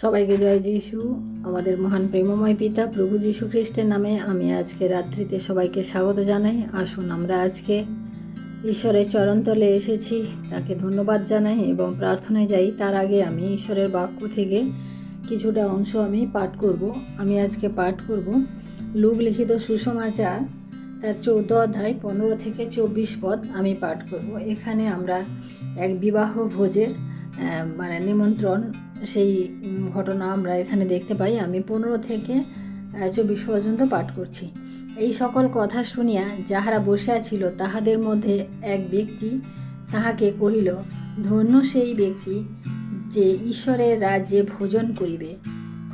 সবাইকে জয় যিশু। আমাদের মহান প্রেমময় পিতা প্রভু যীশু খ্রিস্টের নামে আমি আজকে রাত্রিতে সবাইকে স্বাগত জানাই। আসুন আমরা আজকে ঈশ্বরের চরণতলে এসেছি, তাকে ধন্যবাদ জানাই এবং প্রার্থনায় যাই। তার আগে আমি ঈশ্বরের বাক্য থেকে কিছুটা অংশ আমি পাঠ করব। আমি আজকে পাঠ করব লূক লিখিত সুসমাচার তার 14 অধ্যায় 15 থেকে 24 পদ আমি পাঠ করব। এখানে আমরা এক বিবাহ ভোজের নিমন্ত্রণ সেই ঘটনা আমরা এখানে দেখতে পাই। আমি 15 থেকে 24 পর্যন্ত পাঠ করছি। এই সকল কথা শুনিয়া যাহারা বসিয়া ছিল তাহাদের মধ্যে এক ব্যক্তি তাহাকে কহিল, ধন্য সেই ব্যক্তি যে ঈশ্বরের রাজ্যে ভোজন করিবে।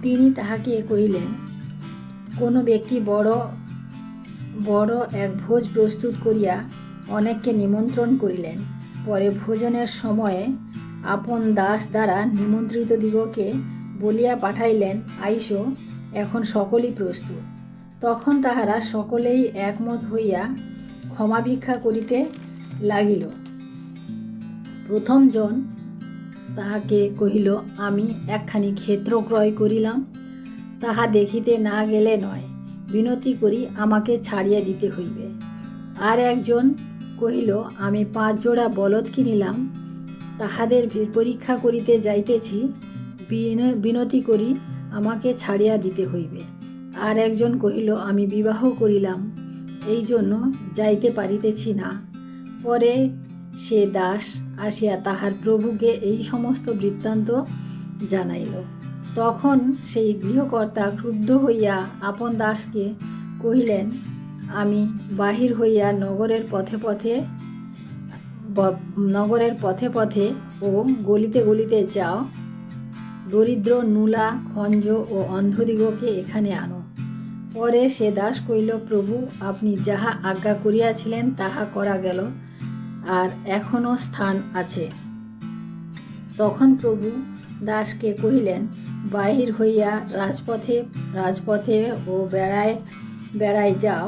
তিনি তাহাকে কহিলেন, কোনো ব্যক্তি বড় বড় এক ভোজ প্রস্তুত করিয়া অনেককে নিমন্ত্রণ করিলেন। পরে ভোজনের সময়ে আপন দাস দ্বারা নিমন্ত্রিত দিগকে বলিয়া পাঠাইলেন, আইসো, এখন সকলই প্রস্তুত। তখন তাহারা সকলেই একমত হইয়া ক্ষমা ভিক্ষা করিতে লাগিল। প্রথম জন তাহাকে কহিল, আমি একখানি ক্ষেত্র ক্রয় করিলাম, তাহা দেখিতে না গেলে নয়, বিনতি করি আমাকে ছাড়িয়া দিতে হইবে। আর একজন কহিল, আমি 5 জোড়া বলদ কিনিলাম, তাহাদের পরীক্ষা করিতে যাইতেছি, বিনতি করি আমাকে ছাড়িয়া দিতে হইবে। আর একজন কহিল, আমি বিবাহ করিলাম, এই জন্য যাইতে পারিতেছি না। পরে সে দাস আসিয়া তাহার প্রভুকে এই সমস্ত বৃত্তান্ত জানাইল। তখন সেই গৃহকর্তা ক্রুদ্ধ হইয়া আপন দাসকে কহিলেন, আমি বাহির হইয়া নগরের পথে পথে ও গলিতে গলিতে যাও, দরিদ্র, নুলা, খঞ্জ ও অন্ধদিগকে এখানে আনো। পরে সে দাস কহিল, প্রভু, আপনি যাহা আজ্ঞা করিয়াছিলেন তাহা করা গেল, আর এখনো স্থান আছে। তখন প্রভু দাসকে কহিলেন, বাহির হইয়া রাজপথে ও বেড়ায় যাও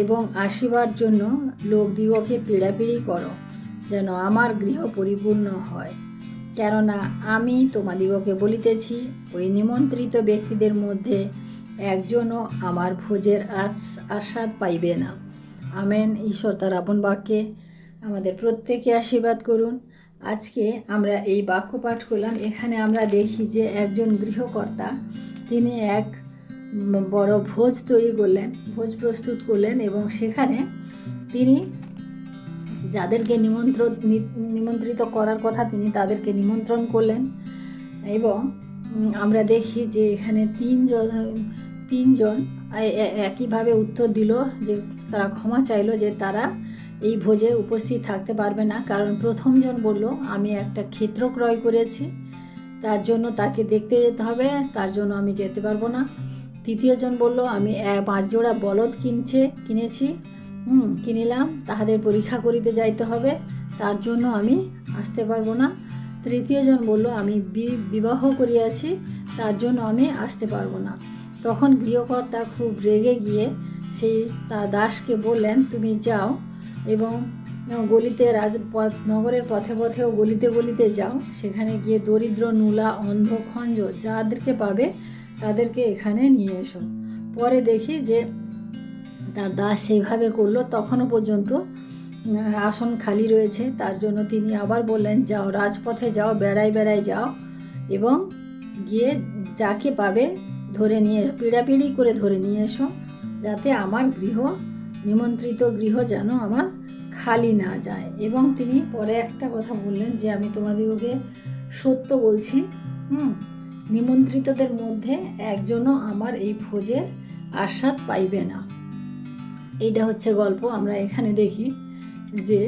এবং আসিবার জন্য লোকদিগকে পীড়াপিড়ি করো, যেন আমার গৃহ পরিপূর্ণ হয়। কেননা আমি তোমাদিগকে বলিতেছি, ওই নিমন্ত্রিত ব্যক্তিদের মধ্যে একজনও আমার ভোজের আস্বাদ পাইবে না। আমেন। ঈশ্বর তার আপন বাক্যে আমাদের প্রত্যেকে আশীর্বাদ করুন। আজকে আমরা এই বাক্য পাঠ করলাম। এখানে আমরা দেখি যে একজন গৃহকর্তা তিনি এক বড় ভোজ তৈরি করলেন, ভোজ প্রস্তুত করলেন এবং সেখানে তিনি যাদেরকে নিমন্ত্রিত করার কথা তিনি তাদেরকে নিমন্ত্রণ করলেন। এবং আমরা দেখি যে এখানে তিনজন একইভাবে উত্তর দিল, যে তারা ক্ষমা চাইলো যে তারা এই ভোজে উপস্থিত থাকতে পারবে না। কারণ প্রথমজন বলল, আমি একটা ক্ষেত্র ক্রয় করেছি, তার জন্য তাকে দেখতে যেতে হবে, তার জন্য আমি যেতে পারবো না। তৃতীয়জন বলল, আমি 5 জোড়া বলদ কিনিলাম, তাহাদের পরীক্ষা করিতে যাইতে হবে, তার জন্য আমি আসতে পারবো না। তৃতীয়জন বলল, আমি বিবাহ করিয়াছি, তার জন্য আমি আসতে পারবো না। তখন গৃহকর্তা খুব রেগে গিয়ে সেই তার দাসকে বললেন, তুমি যাও এবং নগরের পথে ও গলিতে গলিতে যাও, সেখানে গিয়ে দরিদ্র, নুলা, অন্ধ, খঞ্জ যাদেরকে পাবে তাদেরকে এখানে নিয়ে এসো। পরে দেখি যে তার দাস সেইভাবে করলো। তখনও পর্যন্ত আসন খালি রয়েছে, তার জন্য তিনি আবার বললেন, যাও, রাজপথে যাও, বেড়ায় যাও এবং গিয়ে যাকে পাবে ধরে নিয়ে পিড়াপিড়ি করে ধরে নিয়ে এসো, যাতে আমার নিমন্ত্রিত গৃহ যেন আমার খালি না যায়। এবং তিনি পরে একটা কথা বললেন যে, আমি তোমাদিগকে সত্য বলছি, নিমন্ত্রিতদের মধ্যে একজনও আমার এই ভোজের আস্বাদ পাইবে না। এইটা হচ্ছে গল্প। আমরা এখানে দেখি যে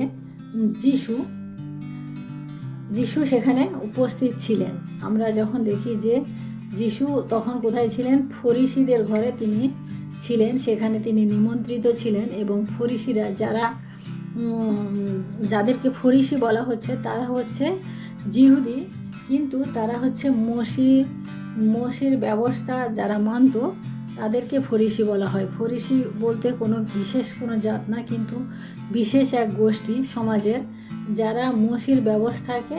যিশু সেখানে উপস্থিত ছিলেন। আমরা যখন দেখি যে যিশু তখন কোথায় ছিলেন, ফরিসিদের ঘরে তিনি ছিলেন, সেখানে তিনি নিমন্ত্রিত ছিলেন। এবং ফরিসিরা যাদেরকে ফরিসি বলা হচ্ছে তারা হচ্ছে জিহুদি, কিন্তু তারা হচ্ছে মসির ব্যবস্থা যারা মানত তাদেরকে ফরিসি বলা হয়। ফরিসি বলতে বিশেষ কোনো জাত না, কিন্তু বিশেষ এক গোষ্ঠী সমাজের যারা মসির ব্যবস্থাকে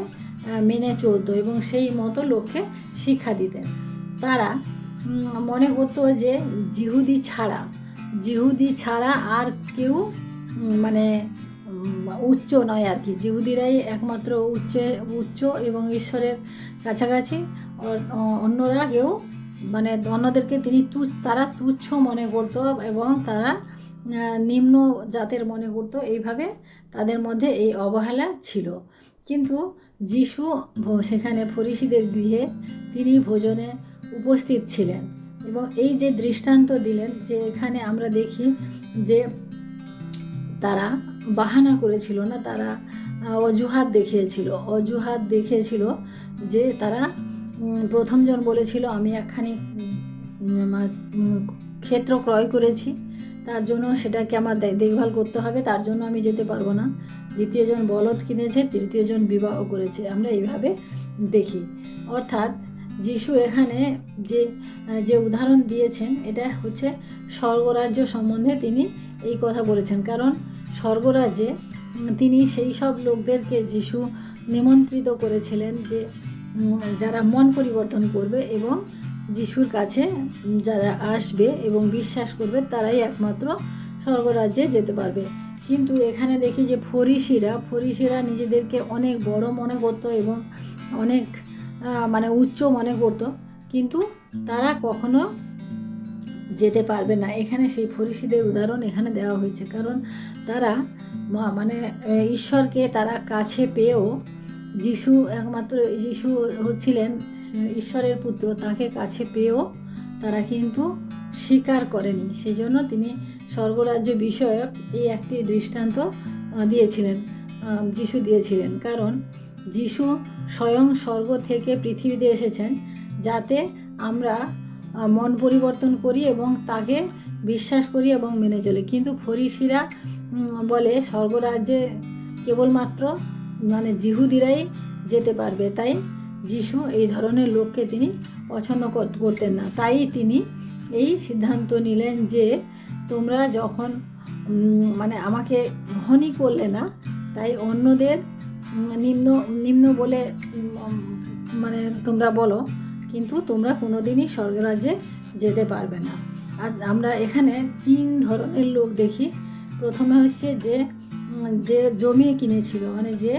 মেনে চলতো এবং সেই মতো লোককে শিক্ষা দিতেন। তারা মনে করতো যে জিহুদি ছাড়া আর কেউ মানে উচ্চ নয় আর কি, জিহুদিরাই একমাত্র উচ্চ এবং ঈশ্বরের কাছাকাছি, অন্যরা কেউ মানে অন্যদেরকে তারা তুচ্ছ মনে করতো এবং তারা নিম্ন জাতের মনে করতো। এইভাবে তাদের মধ্যে এই অবহেলা ছিল। কিন্তু যিশু সেখানে ফরিসীদের গৃহে তিনি ভোজনে উপস্থিত ছিলেন এবং এই যে দৃষ্টান্ত দিলেন, যে এখানে আমরা দেখি যে তারা বাহানা করেছিল না, তারা অজুহাত দেখিয়েছিল যে তারা প্রথমজন বলেছিল আমি একখানি ক্ষেত্র ক্রয় করেছি, তার জন্য সেটাকে আমার দেখভাল করতে হবে, তার জন্য আমি যেতে পারবো না। দ্বিতীয়জন বলদ কিনেছে, তৃতীয়জন বিবাহ করেছে, আমরা এইভাবে দেখি। অর্থাৎ যিশু এখানে যে উদাহরণ দিয়েছেন এটা হচ্ছে স্বর্গরাজ্য সম্বন্ধে তিনি এই কথা বলেছেন। কারণ স্বর্গরাজ্যে তিনি সেই সব লোকদেরকে যিশু নিমন্ত্রিত করেছিলেন যে যারা মন পরিবর্তন করবে এবং যিশুর কাছে যারা আসবে এবং বিশ্বাস করবে তারাই একমাত্র স্বর্গরাজ্যে যেতে পারবে। কিন্তু এখানে দেখি যে ফরিসিরা নিজেদেরকে অনেক বড় মনে করতো এবং অনেক মানে উচ্চ মনে করতো, কিন্তু তারা কখনো যেতে পারবে না। এখানে সেই ফরিসিদের উদাহরণ এখানে দেওয়া হয়েছে। কারণ তারা মানে ঈশ্বরকে তারা কাছে পেয়েও যিশু হচ্ছিলেন ঈশ্বরের পুত্র, তাকে কাছে পেয়েও তারা কিন্তু স্বীকার করেনি। সেই জন্য তিনি স্বর্গরাজ্য বিষয়ক এই একটি দৃষ্টান্ত যিশু দিয়েছিলেন। কারণ যিশু স্বয়ং স্বর্গ থেকে পৃথিবীতে এসেছেন যাতে আমরা মন পরিবর্তন করি এবং তাকে বিশ্বাস করি এবং মেনে চলি। কিন্তু ফরিসিরা বলে স্বর্গরাজ্যে কেবলমাত্র মানে জিহুদিরাই যেতে পারবে, তাই যিশু এই ধরনের লোককে তিনি পছন্দ করতেন না। তাই তিনি এই সিদ্ধান্ত নিলেন যে তোমরা যখন মানে আমাকে গ্রহণই করলে না, তাই অন্যদের নিম্ন বলে মানে তোমরা বলো, কিন্তু তোমরা কোনোদিনই স্বর্গরাজ্যে যেতে পারবে না। আর আমরা এখানে 3 ধরনের লোক দেখি। প্রথমে হচ্ছে যে জমি কিনেছিল, মানে যে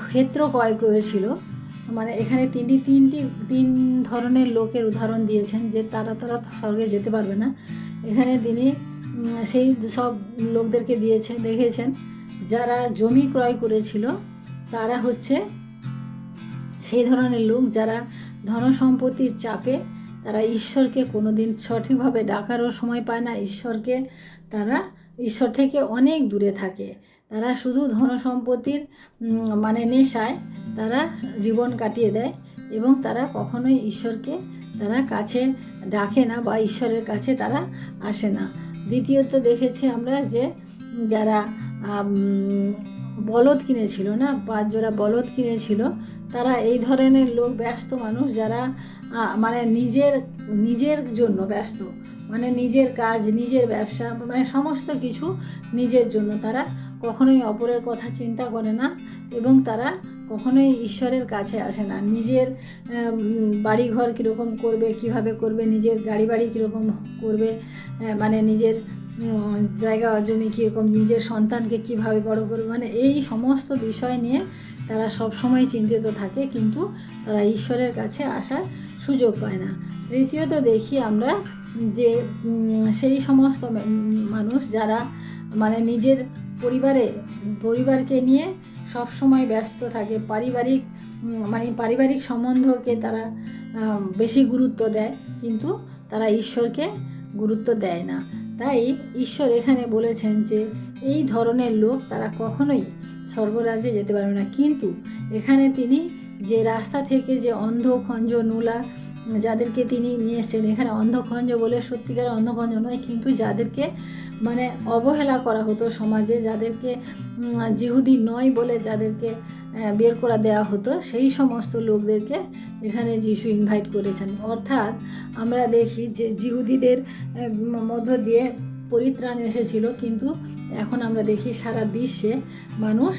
ক্ষেত্র ক্রয় করেছিল। মানে এখানে তিন ধরনের লোকের উদাহরণ দিয়েছেন যে তারা স্বর্গে যেতে পারবে না। এখানে তিনি সেই সব লোকদেরকে দেখেছেন যারা জমি ক্রয় করেছিল। তারা হচ্ছে সেই ধরনের লোক যারা ধনসম্পত্তির চাপে তারা ঈশ্বরকে কোনোদিন সঠিকভাবে ডাকারও সময় পায় না। ঈশ্বর থেকে অনেক দূরে থাকে। তারা শুধু ধনসম্পত্তির মানে নেশায় তারা জীবন কাটিয়ে দেয় এবং তারা কখনোই ঈশ্বরকে তারা কাছে ডাকে না বা ঈশ্বরের কাছে তারা আসে না। দ্বিতীয়ত দেখেছি আমরা যে যারা বলদ কিনেছিল না, 5 জোড়া বলদ কিনেছিল, তারা এই ধরনের লোক, ব্যস্ত মানুষ যারা মানে নিজের জন্য ব্যস্ত, মানে নিজের কাজ, নিজের ব্যবসা, মানে সমস্ত কিছু নিজের জন্য। তারা কখনোই অপরের কথা চিন্তা করে না এবং তারা কখনোই ঈশ্বরের কাছে আসে না। নিজের বাড়িঘর কীরকম করবে, কিভাবে করবে, নিজের গাড়ি বাড়ি কীরকম করবে, মানে নিজের জায়গা জমি কীরকম, নিজের সন্তানকে কিভাবে বড় করবে, মানে এই সমস্ত বিষয় নিয়ে তারা সবসময় চিন্তিত থাকে, কিন্তু তারা ঈশ্বরের কাছে আসার সুযোগ পায় না। তৃতীয়ত দেখি আমরা যে সেই সমস্ত মানুষ যারা মানে নিজের পরিবারকে নিয়ে সবসময় ব্যস্ত থাকে, পারিবারিক সম্বন্ধকে তারা বেশি গুরুত্ব দেয়, কিন্তু তারা ঈশ্বরকে গুরুত্ব দেয় না। তাই ঈশ্বর এখানে বলেছেন যে এই ধরনের লোক তারা কখনোই স্বর্গরাজ্যে যেতে পারবে না। কিন্তু এখানে তিনি যে রাস্তা থেকে যে অন্ধ, খঞ্জ, নুলা যাদেরকে তিনি নিয়ে এসেছেন, এখানে অন্ধখঞ্জ বলে সত্যিকার অন্ধখঞ্জ নয়, কিন্তু যাদেরকে মানে অবহেলা করা হতো সমাজে, যাদেরকে জিহুদি নয় বলে যাদেরকে বের করে দেওয়া হতো, সেই সমস্ত লোকদেরকে এখানে যিশু ইনভাইট করেছেন। অর্থাৎ আমরা দেখি যে জিহুদিদের মধ্য দিয়ে পরিত্রাণ এসেছিল, কিন্তু এখন আমরা দেখি সারা বিশ্বে মানুষ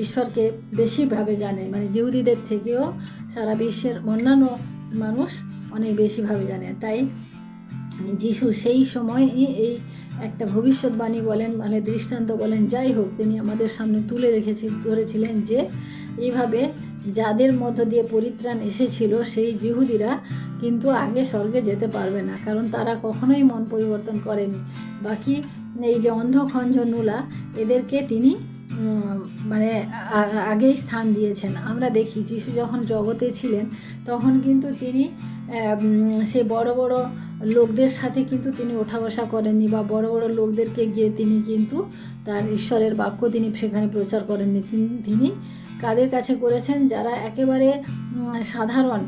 ঈশ্বরকে বেশিভাবে জানে, মানে জিহুদিদের থেকেও সারা বিশ্বের অন্যান্য মানুষ অনেক বেশিভাবে জানে। তাই যিশু সেই সময় এই একটা ভবিষ্যৎবাণী বলেন, মানে দৃষ্টান্ত বলেন, যাই হোক, তিনি আমাদের সামনে তুলে ধরেছিলেন যে এইভাবে যাদের মধ্য দিয়ে পরিত্রাণ এসেছিল সেই জিহুদিরা কিন্তু আগে স্বর্গে যেতে পারবে না, কারণ তারা কখনোই মন পরিবর্তন করেনি। বাকি এই যে অন্ধখঞ্জ নুলা, এদেরকে তিনি মানে আগেই স্থান দিয়েছেন। আমরা দেখি যিশু যখন জগতে ছিলেন তখন কিন্তু তিনি সে বড় বড় লোকদের সাথে কিন্তু তিনি ওঠা বসা করেননি, বা বড় বড় লোকদেরকে গিয়ে তিনি কিন্তু তার ঈশ্বরের বাক্য তিনি সেখানে প্রচার করেননি। তিনি কাদের কাছে করেছেন? যারা একেবারে সাধারণ,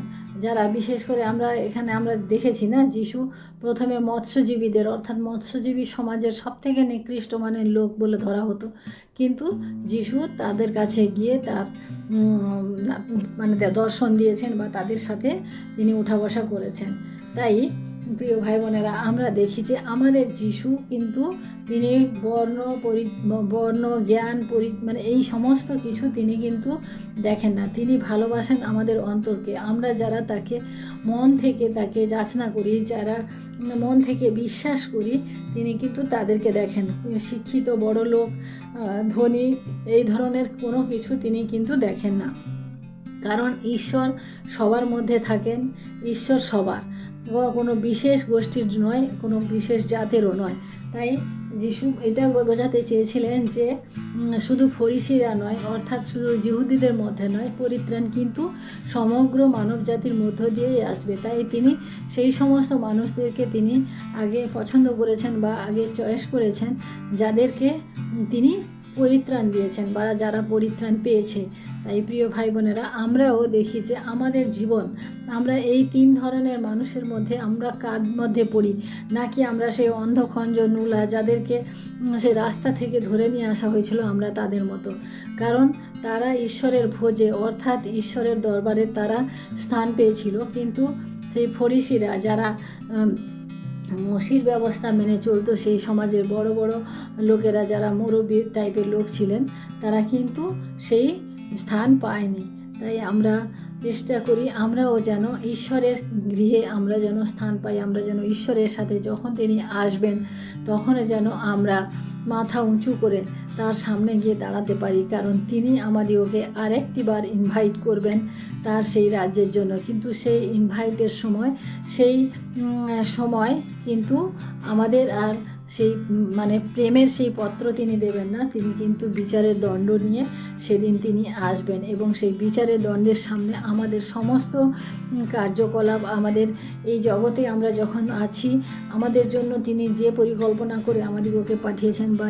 যারা বিশেষ করে আমরা দেখেছি না, যিশু প্রথমে মৎস্যজীবীদের, অর্থাৎ মৎস্যজীবী সমাজের সবথেকে নিকৃষ্ট মানের লোক বলে ধরা হতো, কিন্তু যিশু তাদের কাছে গিয়ে তার মানে দর্শন দিয়েছেন বা তাদের সাথে তিনি উঠা বসা করেছেন। তাই প্রিয় ভাই বোনেরা, আমরা দেখি যে আমাদের যিশু কিন্তু তিনি বর্ণ জ্ঞান মানে এই সমস্ত কিছু তিনি কিন্তু দেখেন না। তিনি ভালোবাসেন আমাদের অন্তরকে। আমরা যারা তাকে মন থেকে তাকে যাচনা করি, যারা মন থেকে বিশ্বাস করি, তিনি কিন্তু তাদেরকে দেখেন। শিক্ষিত, বড় লোক, ধনী, এই ধরনের কোনো কিছু তিনি কিন্তু দেখেন না, কারণ ঈশ্বর সবার মধ্যে থাকেন। ঈশ্বর সবার, কোনো বিশেষ গোষ্ঠীর নয়, কোনো বিশেষ জাতেরও নয়। তাই যিশু এটা বোঝাতে চেয়েছিলেন যে শুধু ফরিসিরা নয়, অর্থাৎ শুধু জিহুদিদের মধ্যে নয়, পরিত্রাণ কিন্তু সমগ্র মানব জাতির মধ্য দিয়েই আসবে। তাই তিনি সেই সমস্ত মানুষদেরকে তিনি আগে পছন্দ করেছেন বা আগে চয়েস করেছেন, যাদেরকে তিনি পরিত্রাণ দিয়েছেন বা যারা পরিত্রাণ পেয়েছে। তাই প্রিয় ভাই বোনেরা, আমরাও দেখি যে আমাদের জীবন, আমরা এই 3 ধরনের মানুষের মধ্যে আমরা কার মধ্যে পড়ি, নাকি আমরা সেই অন্ধখঞ্জ নুলা যাদেরকে সে রাস্তা থেকে ধরে নিয়ে আসা হয়েছিল আমরা তাদের মতো। কারণ তারা ঈশ্বরের ভোজে, অর্থাৎ ঈশ্বরের দরবারে তারা স্থান পেয়েছিল, কিন্তু সেই ফরিসিরা যারা মসির ব্যবস্থা মেনে চলতো, সেই সমাজের বড় বড় লোকেরা যারা মুরব্বী টাইপের লোক ছিলেন, তারা কিন্তু সেই স্থান পায়নি। তাই আমরা চেষ্টা করি আমরাও যেন ঈশ্বরের গৃহে আমরা যেন স্থান পাই, আমরা যেন ঈশ্বরের সাথে যখন তিনি আসবেন তখন যেন আমরা মাথা উঁচু করে তার সামনে গিয়ে দাঁড়াতে পারি, কারণ তিনি আমাদেরকে আরেকটিবার ইনভাইট করবেন তার সেই রাজ্যের জন্য। কিন্তু সেই ইনভাইটের সময় কিন্তু আমাদের আর সেই মানে প্রেমের সেই পত্র তিনি দেবেন না। তিনি কিন্তু বিচারের দণ্ড নিয়ে সেদিন তিনি আসবেন, এবং সেই বিচারের দণ্ডের সামনে আমাদের সমস্ত কার্যকলাপ, আমাদের এই জগতে আমরা যখন আছি, আমাদের জন্য তিনি যে পরিকল্পনা করে আমাদেরকে পাঠিয়েছেন বা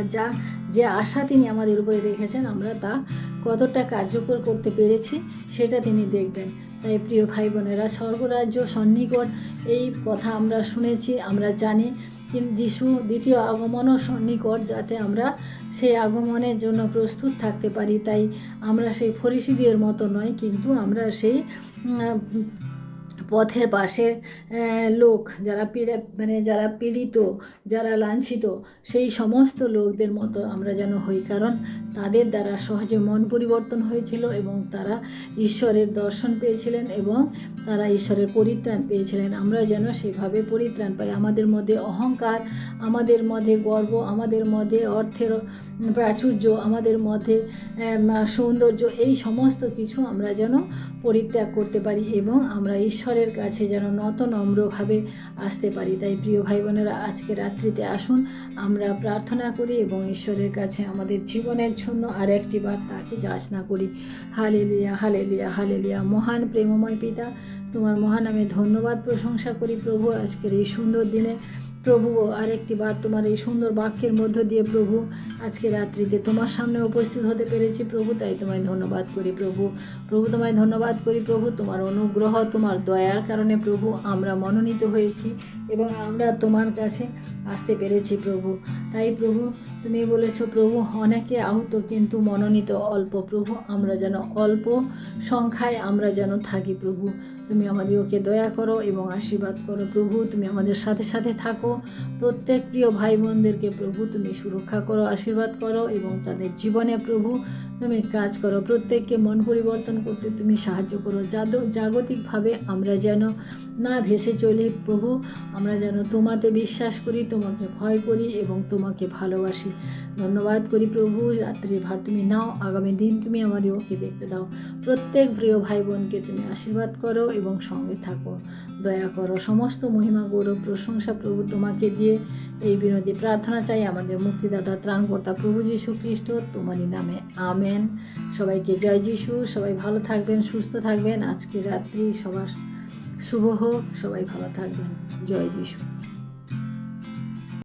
যে আশা তিনি আমাদের উপরে রেখেছেন, আমরা তা কতটা কার্যকর করতে পেরেছি সেটা তিনি দেখবেন। তাই প্রিয় ভাই বোনেরা, স্বর্গরাজ্য সন্নিকট এই কথা আমরা শুনেছি, আমরা জানি, কিন্তু যিশু দ্বিতীয় আগমনও সন্নিকট, যাতে আমরা সেই আগমনের জন্য প্রস্তুত থাকতে পারি। তাই আমরা সেই ফরিসিদের মতো নয়, কিন্তু আমরা সেই পথের পাশে লোক, যারা যারা পীড়িত, যারা লাঞ্ছিত, সেই সমস্ত লোকদের মতো আমরা যেন হই, কারণ তাদের দ্বারা সহজে মন পরিবর্তন হয়েছিল এবং তারা ঈশ্বরের দর্শন পেয়েছিলেন এবং তারা ঈশ্বরের পরিত্রাণ পেয়েছিলেন। আমরা যেন সেভাবে পরিত্রাণ পাই। আমাদের মধ্যে অহংকার, আমাদের মধ্যে গর্ব, আমাদের মধ্যে অর্থের প্রাচুর্য, আমাদের মধ্যে সৌন্দর্য, এই সমস্ত কিছু আমরা যেন পরিত্যাগ করতে পারি এবং আমরা ঈশ্বরের কাছে যেন নম্রভাবে আসতে পারি। তাই প্রিয় ভাই বোনেরা, আজকে রাত্রিতে আসুন আমরা প্রার্থনা করি এবং ঈশ্বরের কাছে আমাদের জীবনের জন্য আর একটিবার তাকে যাচনা করি। Hallelujah, hallelujah, hallelujah. মহান প্রেমময় পিতা, তোমার মহান নামে ধন্যবাদ প্রশংসা করি প্রভু। আজকের এই সুন্দর দিনে প্রভু আরেকটি বার তোমার এই সুন্দর বাক্যের মধ্য দিয়ে প্রভু আজকে রাত্রিতে তোমার সামনে উপস্থিত হতে পেরেছি প্রভু। তাই তোমায় ধন্যবাদ করি প্রভু। তোমায় ধন্যবাদ করি প্রভু, তোমার অনুগ্রহ, তোমার দয়ার কারণে প্রভু আমরা মনোনীত হয়েছি এবং আমরা তোমার কাছে আসতে পেরেছি প্রভু। তাই প্রভু তুমি বলেছ প্রভু অনেকে আহত কিন্তু মনোনীত অল্প। প্রভু আমরা যেন অল্প সংখ্যায় আমরা যেন থাকি প্রভু। তুমি আমাদেরকে দয়া করো এবং আশীর্বাদ করো প্রভু। তুমি আমাদের সাথে সাথে থাকো। প্রত্যেক প্রিয় ভাই বোনদেরকে প্রভু তুমি সুরক্ষা করো, আশীর্বাদ করো এবং তাদের জীবনে প্রভু তুমি কাজ করো। প্রত্যেককে মন পরিবর্তন করতে তুমি সাহায্য করো। জাগতিকভাবে আমরা যেন না ভেসে চলি প্রভু। আমরা যেন তোমাতে বিশ্বাস করি, তোমাকে ভয় করি এবং তোমাকে ভালোবাসি। ধন্যবাদ করি প্রভু। রাত্রির ভার তুমি নাও, আগামী দিন তুমি আমাদেরকে দেখতে দাও। প্রত্যেক প্রিয় ভাই বোনকে তুমি আশীর্বাদ করো এবং সঙ্গে থাকো, দয়া করো। সমস্ত মহিমা গৌরব প্রশংসা প্রভু তোমাকে দিয়ে এই বিনোদী প্রার্থনা চাই আমাদের মুক্তিদাতা ত্রাণকর্তা প্রভু যীশু খ্রিস্ট তোমারই নামে, আমেন। সবাইকে জয় যীশু। সবাই ভালো থাকবেন, সুস্থ থাকবেন। আজকে রাত্রি সবার শুভ হোক। সবাই ভালো থাকবেন। জয় যীশু।